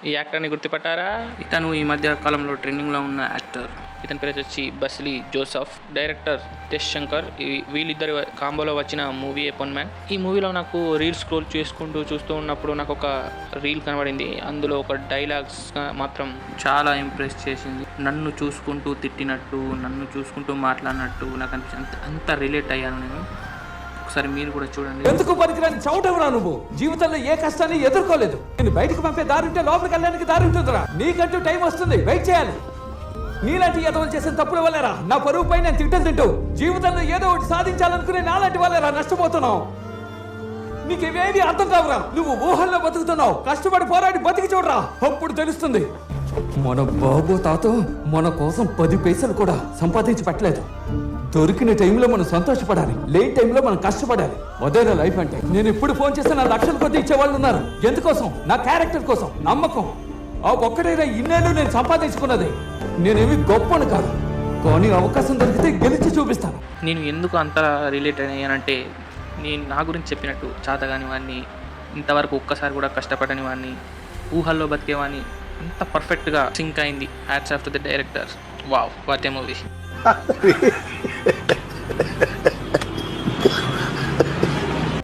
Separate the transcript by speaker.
Speaker 1: ఈ యాక్టర్ని గుర్తుపట్టారా? ఇతను ఈ మధ్య కాలంలో ట్రెండింగ్లో ఉన్న యాక్టర్. ఇతని పేరు వచ్చి బస్లీ జోసఫ్. డైరెక్టర్ టెస్ శంకర్. వీళ్ళిద్దరు కాంబోలో వచ్చిన మూవీ పొన్ మ్యాన్. ఈ మూవీలో నాకు రీల్ స్క్రోల్ చూస్తూ ఉన్నప్పుడు నాకు ఒక రీల్ కనబడింది. అందులో ఒక డైలాగ్స్ మాత్రం చాలా ఇంప్రెస్ చేసింది. నన్ను చూసుకుంటూ తిట్టినట్టు, నన్ను చూసుకుంటూ మాట్లాడినట్టు నాకు అనిపించింది. అంత రిలేట్ అయ్యాను నేను. ఒకసారి మీరు కూడా చూడండి.
Speaker 2: ఎందుకు పనికిరాని చౌటవరా నువ్వు? జీవితంలో ఏ కష్టాన్ని ఎదుర్కోలేదు. నేను బయటకు పంపే దారి ఉంటే లోపలికి వెళ్ళడానికి దారి ఉంటుందిరా. నీకంటూ టైం వస్తుంది, వెయిట్ చేయాలి. నీలాంటి ఎదవలు చేసిన తప్పుల వల్లేరా నా పరువు పై నేను తింటూ జీవితంలో ఏదో ఒకటి సాధించాలనుకునే నాలాంటి వాళ్ళేరా నష్టపోతున్నావు. నీకేమేది అర్థం కావురా. నువ్వు ఊహల్లో బతుకుతున్నావు. కష్టపడి పోరాడి బతికి చూడరా, అప్పుడు తెలుస్తుంది. మన బాబు తాత మన కోసం 10 పైసలు కూడా సంపాదించి పెట్టలేదు. దొరికిన టైంలో మనం సంతోషపడాలి, లేని టైంలో మనం కష్టపడాలి. అదేనా లైఫ్ అంటే. నేను ఎప్పుడు ఫోన్ చేస్తే నా లక్షల కొద్ది ఇచ్చేవాళ్ళు ఉన్నారు. ఎందుకోసం? నా క్యారెక్టర్ కోసం, నమ్మకం. ఆ ఒక్కడైనా ఇన్నేళ్ళు నేను సంపాదించుకున్నది. నేనేమి గొప్పను కాదు, కానీ అవకాశం దొరికితే గెలిచి చూపిస్తాను.
Speaker 1: నేను ఎందుకు అంత రిలేటెడ్ అయ్యానంటే, నేను నా గురించి చెప్పినట్టు చాతగాని వాడిని, ఇంతవరకు ఒక్కసారి కూడా కష్టపడని వాడిని, ఊహల్లో బతికేవాడిని అంత పర్ఫెక్ట్గా సింక్ అయింది. Hats off to the director. Wow, what a movie.